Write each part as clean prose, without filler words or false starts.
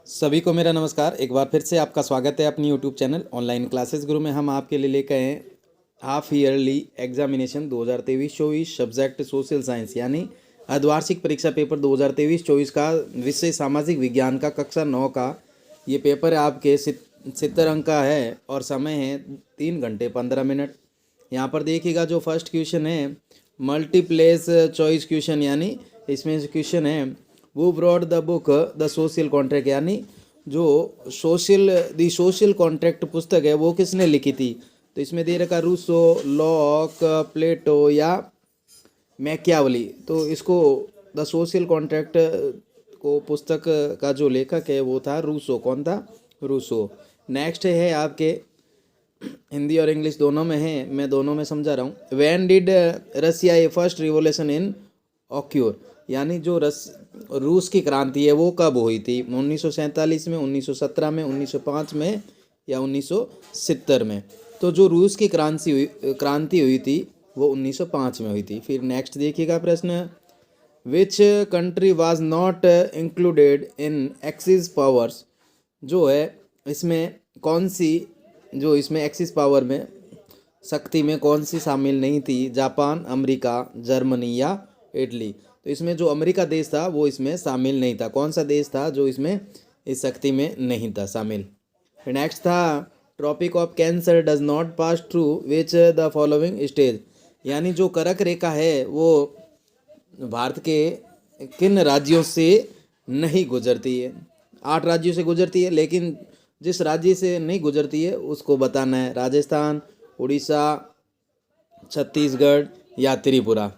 सभी को मेरा नमस्कार। एक बार फिर से आपका स्वागत है अपनी यूट्यूब चैनल ऑनलाइन क्लासेस गुरु में। हम आपके लिए लेकर आए half yearly examination 2023-24 subject social science यानी अर्धवार्षिक परीक्षा पेपर 2023-24 का विषय सामाजिक विज्ञान का कक्षा 9 का ये पेपर है। आपके 70 अंक का है और समय है 3 घंटे 15 मिनट। यहाँ पर देखिएगा जो फर्स्ट क्वेश्चन है मल्टीप्लेस चॉइस क्वेश्चन, यानी इसमें क्वेश्चन है वो brought the book the social contract, यानी जो सोशल कॉन्ट्रैक्ट पुस्तक है वो किसने लिखी थी। तो इसमें दे रखा रूसो, लॉक, प्लेटो या मैकियावली। तो इसको द सोशल कॉन्ट्रैक्ट को पुस्तक का जो लेखक है वो था रूसो। कौन था? रूसो। नेक्स्ट है आपके हिंदी और इंग्लिश दोनों में है, मैं दोनों में समझा रहा हूँ। When did Russia a first revolution in occur, यानी जो रूस की क्रांति है वो कब हुई थी? 1947 में, 1917 में, 1905 में या 1970 में। तो जो रूस की क्रांति हुई थी वो 1905 में हुई थी। फिर नेक्स्ट देखिएगा प्रश्न, which country was not included in axis powers, जो है इसमें कौन सी, जो इसमें एक्सिस पावर में शक्ति में कौन सी शामिल नहीं थी? जापान, अमेरिका, जर्मनी या इटली। तो इसमें जो अमेरिका देश था वो इसमें शामिल नहीं था। कौन सा देश था जो इसमें इस शक्ति में नहीं था शामिल? फिर नेक्स्ट था tropic of cancer does not pass through which the following stage, यानी जो कर्क रेखा है वो भारत के किन राज्यों से नहीं गुजरती है? 8 राज्यों से गुजरती है, लेकिन जिस राज्य से नहीं गुजरती है उसको बताना है। राजस्थान, उड़ीसा, छत्तीसगढ़ या त्रिपुरा।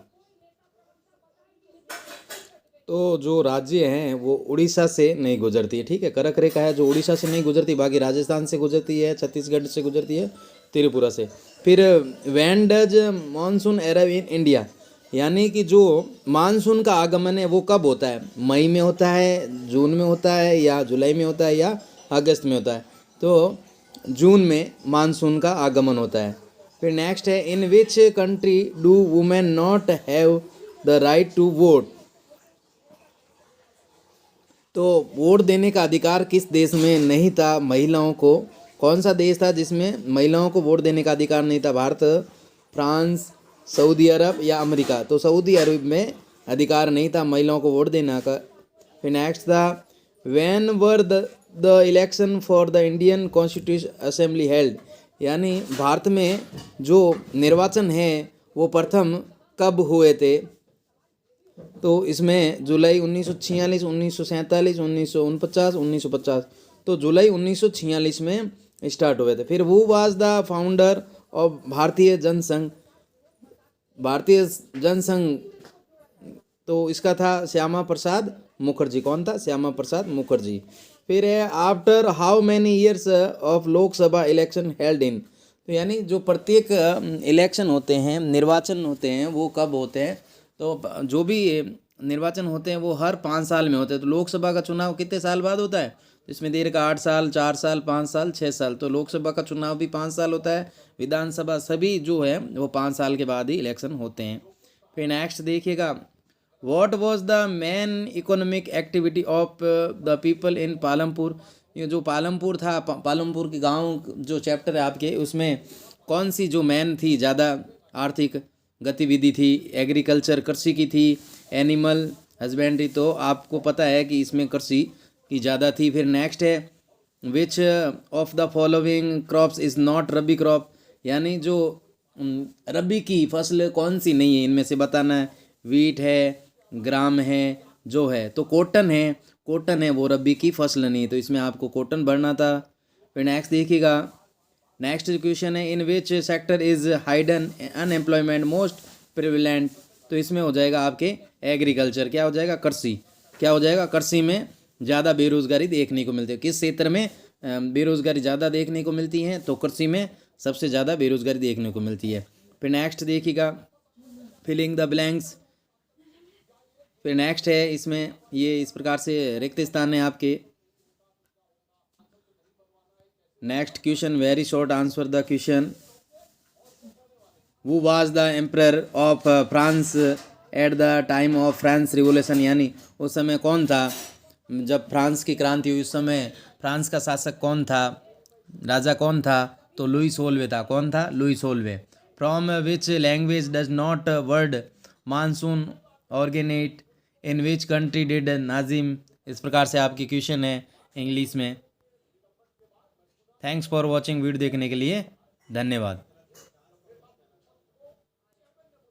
तो जो राज्य हैं वो उड़ीसा से नहीं गुजरती है, ठीक है। कर्क रेखा है जो उड़ीसा से नहीं गुजरती, बाकी राजस्थान से गुजरती है, छत्तीसगढ़ से गुजरती है, त्रिपुरा से। फिर when does monsoon arrive in India, यानी कि जो मानसून का आगमन है वो कब होता है? मई में होता है, जून में होता है या जुलाई में होता है या अगस्त में होता है? तो जून में मानसून का आगमन होता है। फिर नेक्स्ट है in which country do women not have the right to vote, तो वोट देने का अधिकार किस देश में नहीं था महिलाओं को? कौन सा देश था जिसमें महिलाओं को वोट देने का अधिकार नहीं था? भारत, फ्रांस, सऊदी अरब या अमेरिका? तो सऊदी अरब में अधिकार नहीं था महिलाओं को वोट देने का। फिर नेक्स्ट था when were the election for the Indian constitution assembly held, यानी भारत में जो निर्वाचन है वो प्रथम कब हुए थे? तो इसमें जुलाई 1946, 1947, 1949, 1950। तो जुलाई 1946 में स्टार्ट हुए थे। फिर who was the founder of भारतीय जनसंघ, भारतीय जनसंघ? तो इसका था श्यामा प्रसाद मुखर्जी। कौन था? श्यामा प्रसाद मुखर्जी। फिर है after how many years of Lok Sabha election held in, तो यानी जो प्रत्येक इलेक्शन होते हैं, निर्वाचन होते हैं, वो कब होते हैं? तो जो भी निर्वाचन होते हैं वो हर 5 साल में होते हैं। तो लोकसभा का चुनाव कितने साल बाद होता है? तो इसमें देर का 8 साल, 4 साल, 5 साल, 6 साल। तो लोकसभा का चुनाव भी 5 साल होता है, विधानसभा सभी जो है वो 5 साल के बाद ही इलेक्शन होते हैं। फिर नेक्स्ट देखिएगा, what was the main economic activity of the people in Palampur, ये जो पालमपुर था, पालमपुर के गांव जो चैप्टर है आपके, उसमें कौन सी जो मेन थी, ज़्यादा आर्थिक गतिविधि थी? एग्रीकल्चर, कृषि की थी, एनिमल हस्बेंड्री? तो आपको पता है कि इसमें कृषि की ज़्यादा थी। फिर नेक्स्ट है which of the following crops is not rabi crop, यानी जो रबी की फसल कौन सी नहीं है, इनमें से बताना है। वीट है, ग्राम है, जो है तो कॉटन है, कॉटन है वो रबी की फसल नहीं है, तो इसमें आपको कॉटन भरना था। फिर नेक्स्ट देखिएगा, नेक्स्ट क्वेश्चन है in which sector is hidden unemployment most prevalent, तो इसमें हो जाएगा आपके एग्रीकल्चर। क्या हो जाएगा? कृषि। क्या हो जाएगा? कृषि में ज़्यादा बेरोजगारी देखने को मिलती है। किस क्षेत्र में बेरोजगारी ज़्यादा देखने को मिलती है? तो कृषि में सबसे ज़्यादा बेरोजगारी देखने को मिलती है। फिर नेक्स्ट देखिएगा फिलिंग द ब्लैंक्स। फिर नेक्स्ट है इसमें ये इस प्रकार से रिक्त स्थान है आपके। Next question, very short answer the question, who was the emperor of France at the time of France revolution, यानी उस समय कौन था जब फ्रांस की क्रांति हुई उस समय फ्रांस का शासक कौन था, राजा कौन था? तो लुई सोलवे था। कौन था? लुई सोलवे। From which language does not word monsoon originate, in which country did Nazism? इस प्रकार से आपकी क्वेश्चन है इंग्लिश में। थैंक्स फॉर वॉचिंग, वीडियो देखने के लिए धन्यवाद।